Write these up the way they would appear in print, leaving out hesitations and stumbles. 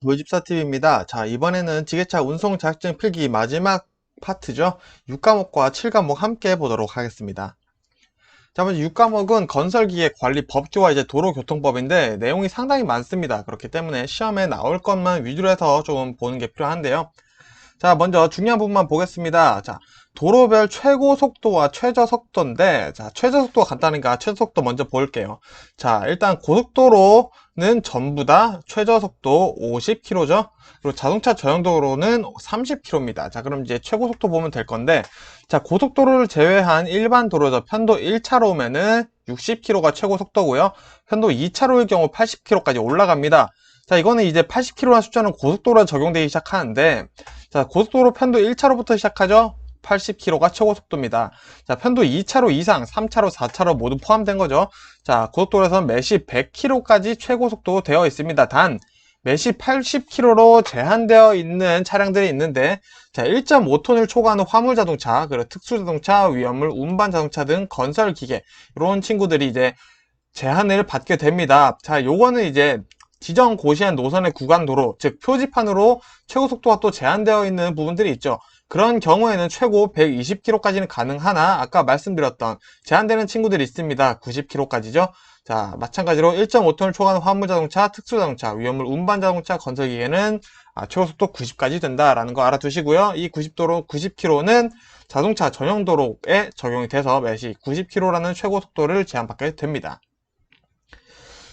도집사TV입니다. 자, 이번에는 지게차 운송 자격증 필기 마지막 파트죠. 6과목과 7과목 함께 보도록 하겠습니다. 자, 먼저 6과목은 건설기계 관리 법규와 이제 도로교통법인데 내용이 상당히 많습니다. 그렇기 때문에 시험에 나올 것만 위주로 해서 좀 보는 게 필요한데요. 자, 먼저 중요한 부분만 보겠습니다. 자, 도로별 최고 속도와 최저 속도인데, 자, 최저 속도가 간단하니까 최저 속도 먼저 볼게요. 자, 일단 고속도로는 전부 다 최저 속도 50km죠. 그리고 자동차 전용도로는 30km입니다. 자, 그럼 이제 최고 속도 보면 될 건데, 자, 고속도로를 제외한 일반 도로죠. 편도 1차로면은 60km가 최고 속도고요. 편도 2차로일 경우 80km까지 올라갑니다. 자, 이거는 이제 80km라는 숫자는 고속도로에 적용되기 시작하는데, 자, 고속도로 편도 1차로부터 시작하죠? 80km가 최고 속도입니다. 자, 편도 2차로 이상, 3차로, 4차로 모두 포함된 거죠. 자, 고속도로에서는 매시 100km까지 최고 속도 되어 있습니다. 단, 매시 80km로 제한되어 있는 차량들이 있는데, 자, 1.5톤을 초과하는 화물자동차, 그리고 특수자동차, 위험물, 운반자동차 등 건설기계, 이런 친구들이 이제 제한을 받게 됩니다. 자, 요거는 이제 지정 고시한 노선의 구간도로, 즉 표지판으로 최고 속도가 또 제한되어 있는 부분들이 있죠. 그런 경우에는 최고 120km까지는 가능하나 아까 말씀드렸던 제한되는 친구들이 있습니다. 90km까지죠. 자, 마찬가지로 1.5톤을 초과하는 화물자동차, 특수자동차, 위험물 운반자동차, 건설기계는 최고 속도 90까지 된다라는 거 알아두시고요. 이 90km는 자동차 전용도로에 적용이 돼서 매시 90km라는 최고 속도를 제한받게 됩니다.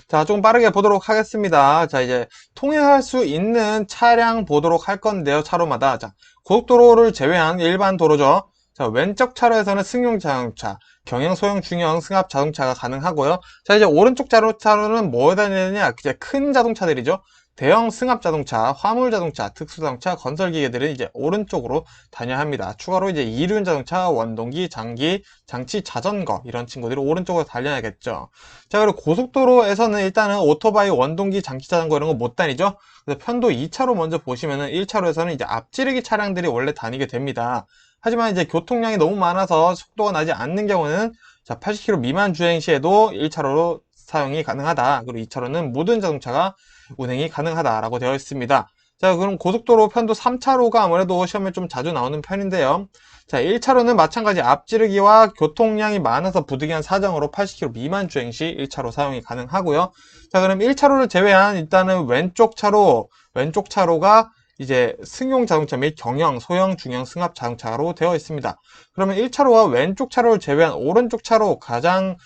자, 좀 빠르게 보도록 하겠습니다. 자, 이제 통행할 수 있는 차량 보도록 할 건데요. 차로마다. 자, 고속도로를 제외한 일반 도로죠. 자, 왼쪽 차로에서는 승용 자동차, 경영, 소형, 중형, 승합 자동차가 가능하고요. 자, 이제 오른쪽 차로는 뭐가 되느냐? 이제 큰 자동차들이죠. 대형 승합 자동차, 화물 자동차, 특수 자동차, 건설 기계들은 이제 오른쪽으로 다녀야 합니다. 추가로 이제 이륜 자동차, 원동기, 장기, 장치, 자전거 이런 친구들이 오른쪽으로 달려야겠죠. 자, 그리고 고속도로에서는 일단은 오토바이, 원동기, 장치, 자전거 이런 거 못 다니죠. 그래서 편도 2차로 먼저 보시면은 1차로에서는 이제 앞지르기 차량들이 원래 다니게 됩니다. 하지만 이제 교통량이 너무 많아서 속도가 나지 않는 경우는 자, 80km 미만 주행 시에도 1차로로 사용이 가능하다. 그리고 2차로는 모든 자동차가 운행이 가능하다라고 되어 있습니다. 자, 그럼 고속도로 편도 3차로가 아무래도 시험에 좀 자주 나오는 편인데요. 자, 1차로는 마찬가지 앞지르기와 교통량이 많아서 부득이한 사정으로 80km 미만 주행 시 1차로 사용이 가능하고요. 자, 그럼 1차로를 제외한 일단은 왼쪽 차로가 이제 승용 자동차 및 경영, 소형, 중형, 승합 자동차로 되어 있습니다. 그러면 1차로와 왼쪽 차로를 제외한 오른쪽 차로 가장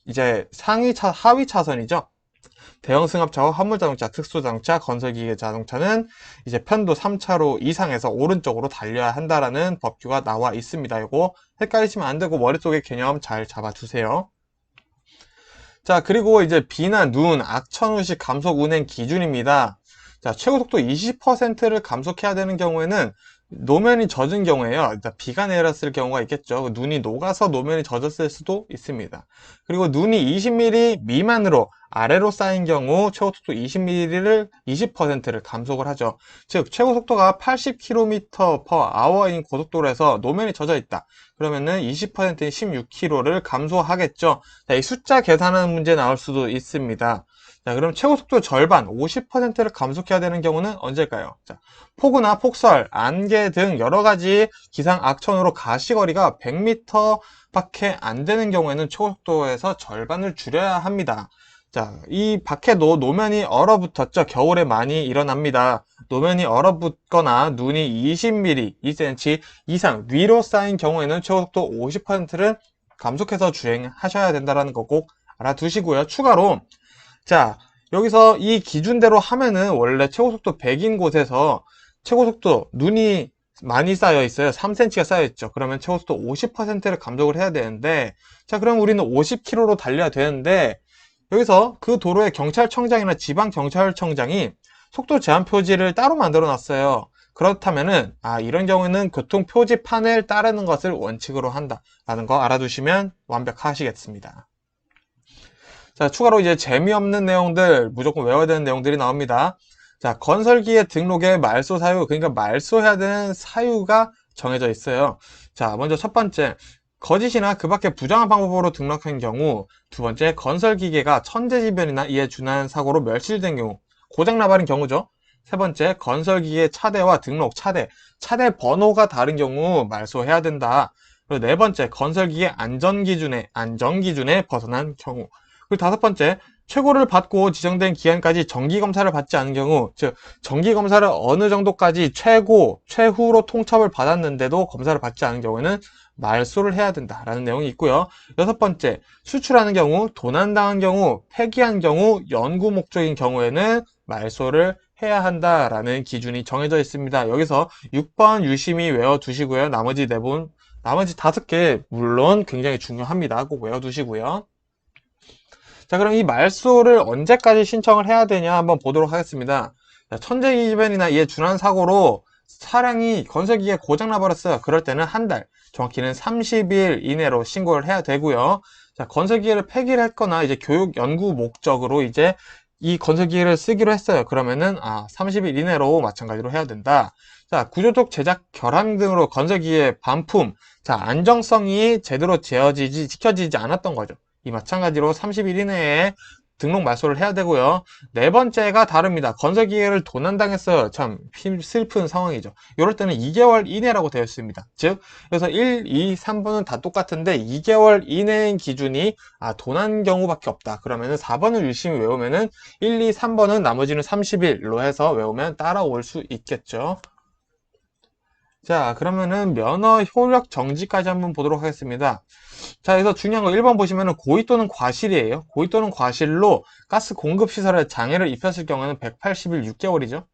이제 하위 차선이죠. 대형 승합차와 화물자동차, 특수자동차, 건설기계 자동차는 이제 편도 3차로 이상에서 오른쪽으로 달려야 한다라는 법규가 나와 있습니다. 이거 헷갈리시면 안 되고 머릿속에 개념 잘 잡아두세요. 자, 그리고 이제 비나 눈, 악천후식 감속 운행 기준입니다. 자, 최고 속도 20%를 감속해야 되는 경우에는 노면이 젖은 경우에요. 일단 비가 내렸을 경우가 있겠죠. 눈이 녹아서 노면이 젖었을 수도 있습니다. 그리고 눈이 20mm 미만으로 아래로 쌓인 경우 최고 속도 20%를 감속을 하죠. 즉 최고 속도가 80km/h인 고속도로에서 노면이 젖어 있다. 그러면은 20%인 16km를 감소하겠죠. 자, 이 숫자 계산하는 문제 나올 수도 있습니다. 자, 그럼 최고 속도 절반 50%를 감속해야 되는 경우는 언제일까요? 자, 폭우나 폭설, 안개 등 여러 가지 기상 악천후로 가시거리가 100m 밖에 안 되는 경우에는 최고 속도에서 절반을 줄여야 합니다. 자, 이 밖에도 노면이 얼어붙었죠. 겨울에 많이 일어납니다. 노면이 얼어붙거나 눈이 20mm, 2cm 이상 위로 쌓인 경우에는 최고 속도 50%를 감속해서 주행하셔야 된다는 거 꼭 알아두시고요. 추가로 자, 여기서 이 기준대로 하면은 원래 최고속도 100인 곳에서 최고속도 눈이 많이 쌓여 있어요. 3cm가 쌓여 있죠. 그러면 최고속도 50%를 감속을 해야 되는데, 자, 그럼 우리는 50km로 달려야 되는데, 여기서 그 도로의 경찰청장이나 지방경찰청장이 속도 제한 표지를 따로 만들어 놨어요. 그렇다면은, 이런 경우는 교통표지판을 따르는 것을 원칙으로 한다라는 거 알아두시면 완벽하시겠습니다. 자, 추가로 이제 재미없는 내용들, 무조건 외워야 되는 내용들이 나옵니다. 자, 건설기의 등록의 말소 사유, 그러니까 말소해야 되는 사유가 정해져 있어요. 자, 먼저 첫 번째, 거짓이나 그 밖에 부정한 방법으로 등록한 경우, 두 번째, 건설기계가 천재지변이나 이에 준하는 사고로 멸실된 경우, 고장나버린 경우죠. 세 번째, 건설기계 차대와 등록 차대 번호가 다른 경우 말소해야 된다. 그리고 네 번째, 건설기계 안전기준에 벗어난 경우. 그리고 다섯 번째, 최고를 받고 지정된 기간까지 정기검사를 받지 않은 경우, 즉 정기검사를 어느 정도까지 최후로 통첩을 받았는데도 검사를 받지 않은 경우에는 말소를 해야 된다라는 내용이 있고요. 여섯 번째, 수출하는 경우, 도난당한 경우, 폐기한 경우, 연구 목적인 경우에는 말소를 해야 한다라는 기준이 정해져 있습니다. 여기서 6번 유심히 외워두시고요. 나머지 5개 물론 굉장히 중요합니다. 꼭 외워두시고요. 자, 그럼 이 말소를 언제까지 신청을 해야 되냐 한번 보도록 하겠습니다. 자, 천재기변이나 이에 준한 사고로 차량이 건설기계 고장나 버렸어요. 그럴 때는 한 달, 정확히는 30일 이내로 신고를 해야 되고요. 자, 건설기계를 폐기를 했거나 이제 교육 연구 목적으로 이제 이 건설기계를 쓰기로 했어요. 그러면은 30일 이내로 마찬가지로 해야 된다. 자, 구조적 제작 결함 등으로 건설기계 반품, 자, 안정성이 제대로 지켜지지 않았던 거죠. 이 마찬가지로 30일 이내에 등록 말소를 해야 되고요. 네 번째가 다릅니다. 건설기계를 도난당했어요. 참 슬픈 상황이죠. 이럴 때는 2개월 이내라고 되어 있습니다. 즉, 그래서 1, 2, 3번은 다 똑같은데 2개월 이내인 기준이 도난 경우밖에 없다. 그러면은 4번을 열심히 외우면은 1, 2, 3번은 나머지는 30일로 해서 외우면 따라올 수 있겠죠. 자, 그러면은 면허 효력 정지까지 한번 보도록 하겠습니다. 자, 여기서 중요한 거 1번 보시면은 고의 또는 과실이에요. 고의 또는 과실로 가스 공급 시설에 장애를 입혔을 경우에는 180일 6개월이죠.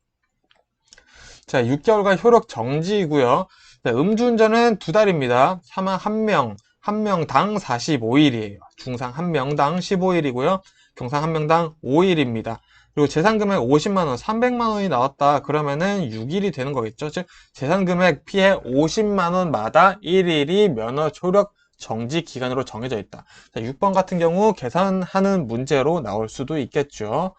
자, 6개월간 효력 정지이고요. 자, 음주운전은 2달입니다. 사망 1명당 45일이에요. 중상 1명당 15일이고요. 경상 1명당 5일입니다. 그리고 재산금액 50만원, 300만원이 나왔다. 그러면은 6일이 되는 거겠죠. 즉, 재산금액 피해 50만원마다 1일이 면허 효력 정지 기간으로 정해져 있다. 자, 6번 같은 경우 계산하는 문제로 나올 수도 있겠죠.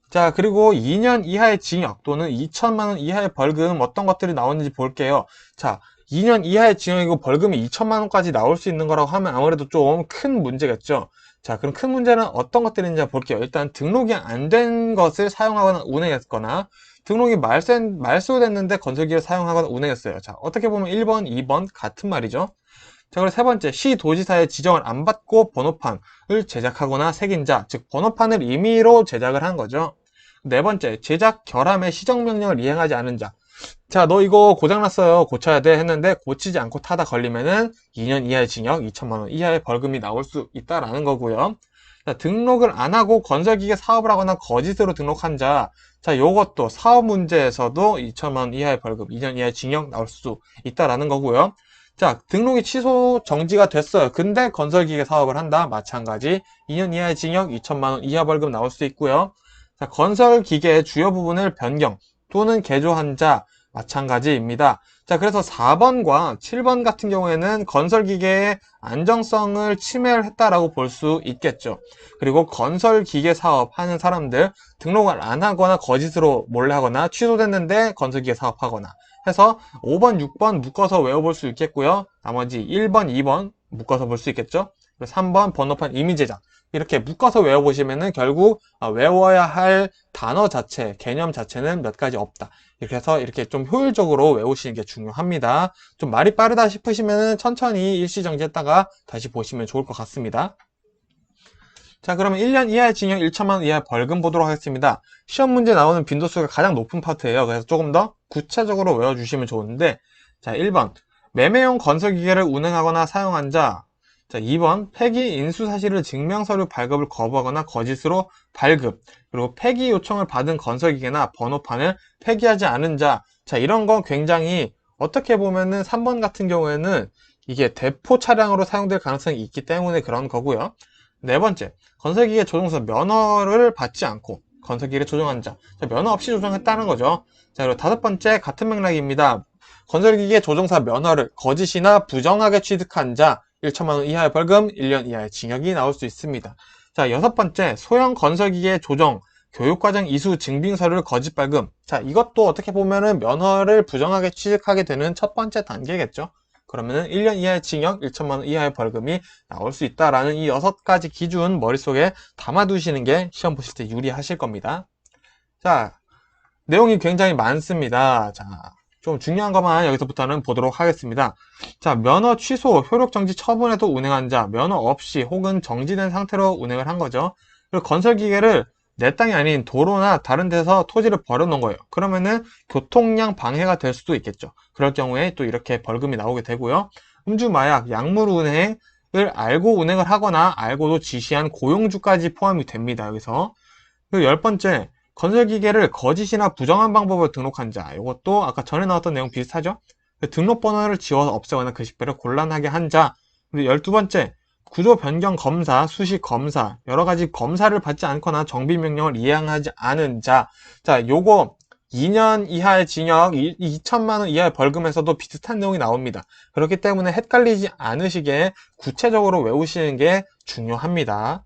자, 그리고 2년 이하의 징역 또는 2천만 원 이하의 벌금 어떤 것들이 나오는지 볼게요. 자, 2년 이하의 징역이고 벌금이 2천만 원까지 나올 수 있는 거라고 하면 아무래도 좀 큰 문제겠죠. 자, 그럼 큰 문제는 어떤 것들인지 볼게요. 일단 등록이 안 된 것을 사용하거나 운행했거나 등록이 말소됐는데 건설기를 사용하거나 운행했어요. 자, 어떻게 보면 1번, 2번 같은 말이죠. 자, 그리고 세 번째, 시도지사의 지정을 안 받고 번호판을 제작하거나 새긴 자, 즉 번호판을 임의로 제작을 한 거죠. 네 번째, 제작 결함의 시정명령을 이행하지 않은 자. 자, 너 이거 고장났어요. 고쳐야 돼 했는데 고치지 않고 타다 걸리면은 2년 이하의 징역, 2천만 원 이하의 벌금이 나올 수 있다라는 거고요. 자, 등록을 안 하고 건설기계 사업을 하거나 거짓으로 등록한 자. 자, 요것도 사업 문제에서도 2천만 원 이하의 벌금, 2년 이하의 징역 나올 수 있다라는 거고요. 자, 등록이 취소 정지가 됐어요. 근데 건설기계 사업을 한다. 마찬가지 2년 이하의 징역, 2천만 원 이하 벌금 나올 수 있고요. 자, 건설기계의 주요 부분을 변경 또는 개조한 자 마찬가지입니다. 자, 그래서 4번과 7번 같은 경우에는 건설기계의 안정성을 침해를 했다라고 볼 수 있겠죠. 그리고 건설기계 사업 하는 사람들 등록을 안 하거나 거짓으로 몰래 하거나 취소됐는데 건설기계 사업하거나 해서 5번, 6번 묶어서 외워볼 수 있겠고요. 나머지 1번, 2번 묶어서 볼 수 있겠죠. 3번 번호판 임의 제작 이렇게 묶어서 외워보시면은 결국 외워야 할 단어 자체, 개념 자체는 몇 가지 없다. 이렇게 해서 이렇게 좀 효율적으로 외우시는 게 중요합니다. 좀 말이 빠르다 싶으시면은 천천히 일시정지했다가 다시 보시면 좋을 것 같습니다. 자, 그러면 1년 이하의 징역 1천만 원 이하의 벌금 보도록 하겠습니다. 시험 문제 나오는 빈도수가 가장 높은 파트예요. 그래서 조금 더 구체적으로 외워주시면 좋은데, 자, 1번 매매용 건설기계를 운행하거나 사용한 자. 자, 2번 폐기 인수 사실을 증명서류 발급을 거부하거나 거짓으로 발급. 그리고 폐기 요청을 받은 건설기계나 번호판을 폐기하지 않은 자. 자, 이런 건 굉장히 어떻게 보면은 3번 같은 경우에는 이게 대포 차량으로 사용될 가능성이 있기 때문에 그런 거고요. 네 번째, 건설기계 조종사 면허를 받지 않고 건설기계를 조종한 자. 자, 면허 없이 조종했다는 거죠. 자, 그리고 다섯 번째 같은 맥락입니다. 건설기계 조종사 면허를 거짓이나 부정하게 취득한 자 1천만 원 이하의 벌금, 1년 이하의 징역이 나올 수 있습니다. 자, 여섯 번째, 소형 건설기계 조정, 교육과정 이수 증빙서를 거짓 발급. 자, 이것도 어떻게 보면은 면허를 부정하게 취득하게 되는 첫 번째 단계겠죠. 그러면은 1년 이하의 징역, 1천만 원 이하의 벌금이 나올 수 있다라는 이 6가지 기준 머릿속에 담아두시는 게 시험 보실 때 유리하실 겁니다. 자, 내용이 굉장히 많습니다. 자, 좀 중요한 것만 여기서부터는 보도록 하겠습니다. 자, 면허 취소, 효력 정지 처분에도 운행한 자, 면허 없이 혹은 정지된 상태로 운행을 한 거죠. 그리고 건설기계를 내 땅이 아닌 도로나 다른 데서 토지를 버려놓은 거예요. 그러면은 교통량 방해가 될 수도 있겠죠. 그럴 경우에 또 이렇게 벌금이 나오게 되고요. 음주, 마약, 약물 운행을 알고 운행을 하거나 알고도 지시한 고용주까지 포함이 됩니다. 여기서. 그리고 10번째, 건설기계를 거짓이나 부정한 방법으로 등록한 자. 이것도 아까 전에 나왔던 내용 비슷하죠? 등록번호를 지워서 없애거나 그 식별을 곤란하게 한 자. 그리고 12번째, 구조 변경 검사, 수식 검사, 여러 가지 검사를 받지 않거나 정비명령을 이행하지 않은 자. 자, 요거 2년 이하의 징역, 2천만 원 이하의 벌금에서도 비슷한 내용이 나옵니다. 그렇기 때문에 헷갈리지 않으시게 구체적으로 외우시는 게 중요합니다.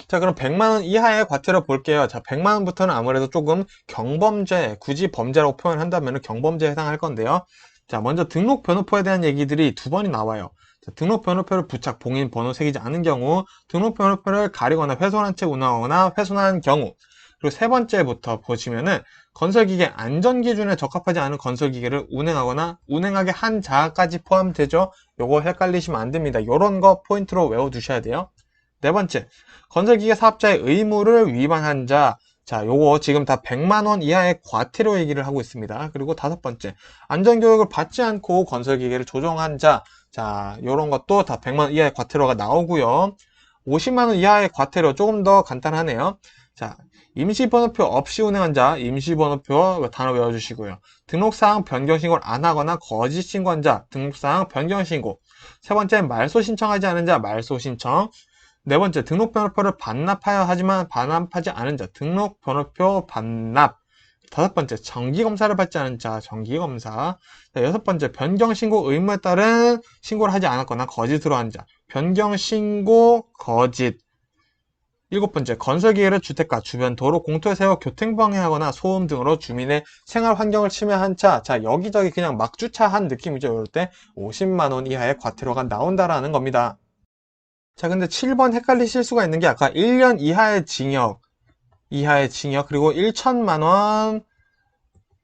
자, 그럼 100만원 이하의 과태료 볼게요. 자, 100만원부터는 아무래도 조금 경범죄, 굳이 범죄라고 표현한다면 경범죄에 해당할 건데요. 자, 먼저 등록 번호표에 대한 얘기들이 두 번이 나와요. 자, 등록 번호표를 부착, 봉인, 번호 새기지 않은 경우, 등록 번호표를 가리거나 훼손한 채 운항하거나 훼손한 경우, 그리고 세 번째부터 보시면은 건설기계 안전기준에 적합하지 않은 건설기계를 운행하거나 운행하게 한 자까지 포함되죠. 요거 헷갈리시면 안 됩니다. 요런 거 포인트로 외워두셔야 돼요. 네 번째, 건설기계 사업자의 의무를 위반한 자. 자, 요거 지금 다 100만원 이하의 과태료 얘기를 하고 있습니다. 그리고 다섯 번째, 안전교육을 받지 않고 건설기계를 조종한 자. 자, 요런 것도 다 100만원 이하의 과태료가 나오고요. 50만원 이하의 과태료 조금 더 간단하네요. 자, 임시번호표 없이 운행한 자, 임시번호표 단어 외워주시고요. 등록사항 변경신고를 안 하거나 거짓 신고한 자, 등록사항 변경신고. 세 번째, 말소 신청하지 않은 자, 말소 신청. 네 번째, 등록 번호표를 반납하여 하지만 반납하지 않은 자, 등록 번호표 반납. 다섯 번째, 정기검사를 받지 않은 자, 정기검사. 여섯 번째, 변경신고 의무에 따른 신고를 하지 않았거나 거짓으로 한 자, 변경신고 거짓. 일곱 번째, 건설기계를 주택가, 주변 도로 공터에 세워 교통방해하거나 소음 등으로 주민의 생활 환경을 침해한 차. 자, 여기저기 그냥 막 주차한 느낌이죠. 이럴 때 50만원 이하의 과태료가 나온다라는 겁니다. 자, 근데 7번 헷갈리실 수가 있는 게 아까 1년 이하의 징역, 그리고 1천만 원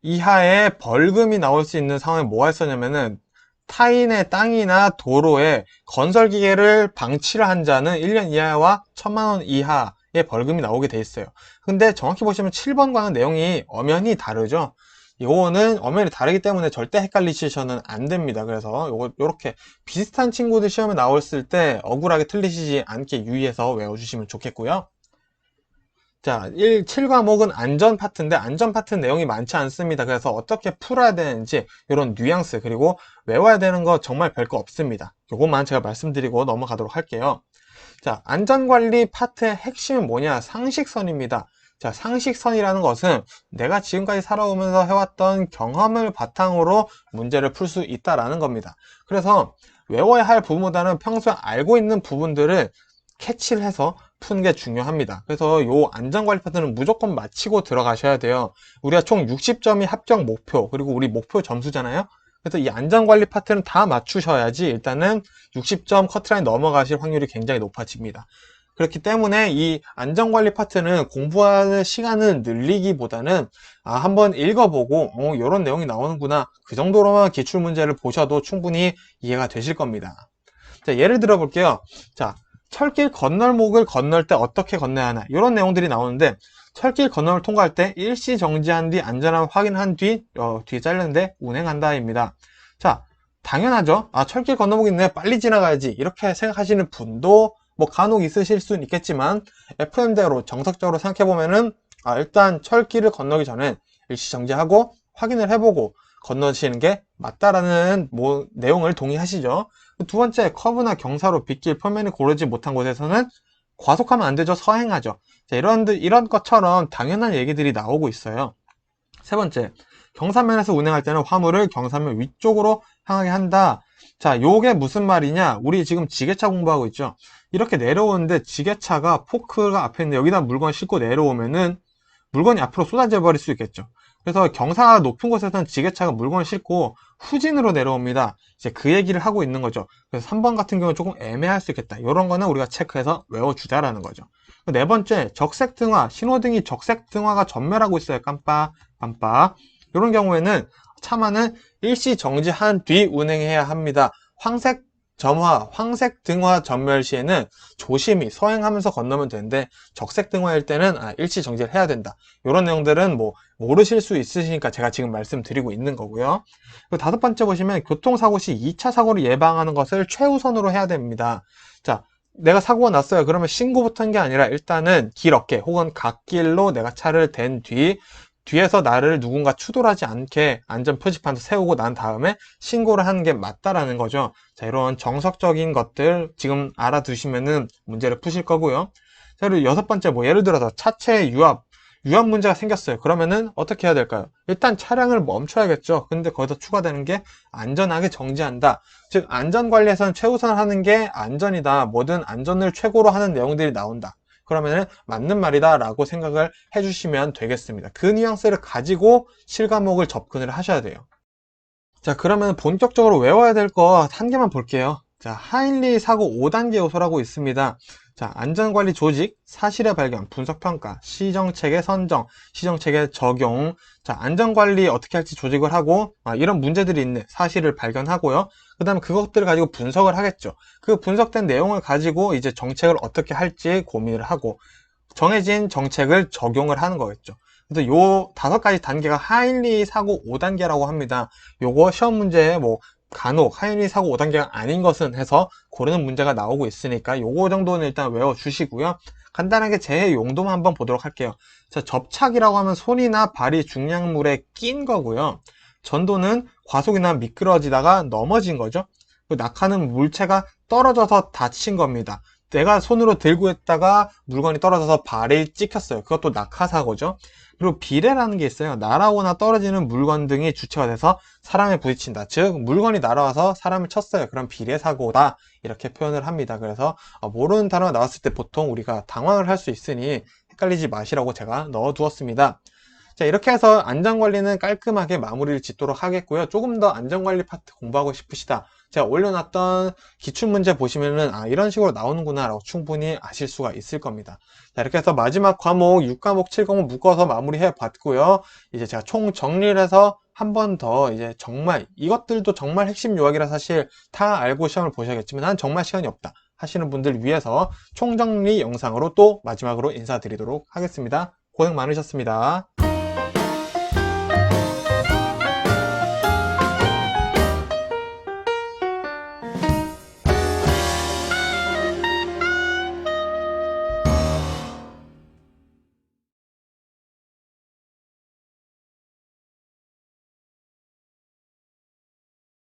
이하의 벌금이 나올 수 있는 상황에 뭐가 있었냐면은 타인의 땅이나 도로에 건설기계를 방치를 한 자는 1년 이하와 1천만 원 이하의 벌금이 나오게 돼 있어요. 근데 정확히 보시면 7번과는 내용이 엄연히 다르죠. 요거는 엄연히 다르기 때문에 절대 헷갈리시셔는 안 됩니다. 그래서 요렇게 비슷한 친구들 시험에 나왔을 때 억울하게 틀리시지 않게 유의해서 외워주시면 좋겠고요. 자, 7과목은 안전 파트인데 안전 파트 내용이 많지 않습니다. 그래서 어떻게 풀어야 되는지 이런 뉘앙스, 그리고 외워야 되는 거 정말 별거 없습니다. 요것만 제가 말씀드리고 넘어가도록 할게요. 자, 안전관리 파트의 핵심은 뭐냐? 상식선입니다. 자, 상식선이라는 것은 내가 지금까지 살아오면서 해왔던 경험을 바탕으로 문제를 풀 수 있다라는 겁니다. 그래서 외워야 할 부분보다는 평소에 알고 있는 부분들을 캐치를 해서 푸는 게 중요합니다. 그래서 요 안전관리 파트는 무조건 마치고 들어가셔야 돼요. 우리가 총 60점이 합격 목표, 그리고 우리 목표 점수잖아요. 그래서 이 안전관리 파트는 다 맞추셔야지 일단은 60점 커트라인 넘어가실 확률이 굉장히 높아집니다. 그렇기 때문에 이 안전관리 파트는 공부하는 시간을 늘리기보다는 한번 읽어보고 이런 내용이 나오는구나, 그 정도로만 기출문제를 보셔도 충분히 이해가 되실 겁니다. 자, 예를 들어 볼게요. 자, 철길 건널목을 건널 때 어떻게 건너야 하나, 이런 내용들이 나오는데, 철길 건널을 통과할 때 일시 정지한 뒤 안전함을 확인한 뒤 뒤에 잘렸는데 운행한다입니다. 자, 당연하죠. 철길 건너목이 있네, 빨리 지나가야지, 이렇게 생각하시는 분도 뭐 간혹 있으실 수는 있겠지만, FM대로 정석적으로 생각해보면은 일단 철길을 건너기 전에 일시 정지하고 확인을 해보고 건너시는 게 맞다라는 내용을 동의하시죠. 두 번째, 커브나 경사로 빗길 표면이 고르지 못한 곳에서는 과속하면 안 되죠. 서행하죠. 자, 이런 것처럼 당연한 얘기들이 나오고 있어요. 세 번째, 경사면에서 운행할 때는 화물을 경사면 위쪽으로 향하게 한다. 자, 요게 무슨 말이냐? 우리 지금 지게차 공부하고 있죠. 이렇게 내려오는데 지게차가 포크가 앞에 있는데 여기다 물건 싣고 내려오면은 물건이 앞으로 쏟아져 버릴 수 있겠죠. 그래서 경사가 높은 곳에서는 지게차가 물건을 싣고 후진으로 내려옵니다. 이제 그 얘기를 하고 있는 거죠. 그래서 3번 같은 경우는 조금 애매할 수 있겠다. 이런 거는 우리가 체크해서 외워주자라는 거죠. 네 번째, 적색 등화. 신호등이 적색 등화가 전멸하고 있어요. 깜빡, 깜빡. 이런 경우에는 차만은 일시 정지한 뒤 운행해야 합니다. 황색 점화, 황색 등화 전멸 시에는 조심히 서행하면서 건너면 되는데 적색 등화일 때는 일시 정지를 해야 된다. 이런 내용들은 뭐 모르실 수 있으시니까 제가 지금 말씀드리고 있는 거고요. 그리고 다섯 번째 보시면 교통사고 시 2차 사고를 예방하는 것을 최우선으로 해야 됩니다. 자, 내가 사고가 났어요. 그러면 신고부터 한 게 아니라 일단은 길 어깨 혹은 갓길로 내가 차를 댄 뒤에서 나를 누군가 추돌하지 않게 안전 표지판도 세우고 난 다음에 신고를 하는 게 맞다라는 거죠. 자, 이런 정석적인 것들 지금 알아두시면은 문제를 푸실 거고요. 자, 그리고 여섯 번째, 뭐 예를 들어서 차체 유압 문제가 생겼어요. 그러면은 어떻게 해야 될까요? 일단 차량을 멈춰야겠죠. 근데 거기서 추가되는 게 안전하게 정지한다. 즉 안전관리에서는 최우선 하는 게 안전이다. 뭐든 안전을 최고로 하는 내용들이 나온다. 그러면은 맞는 말이다 라고 생각을 해주시면 되겠습니다. 그 뉘앙스를 가지고 실과목을 접근을 하셔야 돼요. 자, 그러면 본격적으로 외워야 될 거 한 개만 볼게요. 자, 하일리 사고 5단계 요소라고 있습니다. 자, 안전관리 조직, 사실의 발견, 분석평가, 시정책의 선정, 시정책의 적용. 자, 안전관리 어떻게 할지 조직을 하고, 이런 문제들이 있네. 사실을 발견하고요. 그 다음에 그것들을 가지고 분석을 하겠죠. 그 분석된 내용을 가지고 이제 정책을 어떻게 할지 고민을 하고, 정해진 정책을 적용을 하는 거겠죠. 그래서 요 5가지 단계가 하일리 사고 5단계라고 합니다. 요거 시험 문제에 뭐 간혹 하일리 사고 5단계가 아닌 것은 해서 고르는 문제가 나오고 있으니까 요거 정도는 일단 외워주시고요. 간단하게 제 용도만 한번 보도록 할게요. 자, 접착이라고 하면 손이나 발이 중량물에 낀 거고요. 전도는 과속이나 미끄러지다가 넘어진 거죠. 낙하는 물체가 떨어져서 다친 겁니다. 내가 손으로 들고 있다가 물건이 떨어져서 발이 찍혔어요. 그것도 낙하사고죠. 그리고 비례라는 게 있어요. 날아오거나 떨어지는 물건 등이 주체가 돼서 사람에 부딪힌다. 즉 물건이 날아와서 사람을 쳤어요. 그럼 비례사고다. 이렇게 표현을 합니다. 그래서 모르는 단어가 나왔을 때 보통 우리가 당황을 할 수 있으니 헷갈리지 마시라고 제가 넣어두었습니다. 자, 이렇게 해서 안전관리는 깔끔하게 마무리를 짓도록 하겠고요. 조금 더 안전관리 파트 공부하고 싶으시다. 제가 올려놨던 기출문제 보시면은 이런 식으로 나오는구나 라고 충분히 아실 수가 있을 겁니다. 자, 이렇게 해서 마지막 과목 6과목 7과목 묶어서 마무리해 봤고요. 이제 제가 총 정리를 해서 한 번 더 이제 정말 이것들도 정말 핵심 요약이라 사실 다 알고 시험을 보셔야겠지만 난 정말 시간이 없다 하시는 분들 위해서 총정리 영상으로 또 마지막으로 인사드리도록 하겠습니다. 고생 많으셨습니다.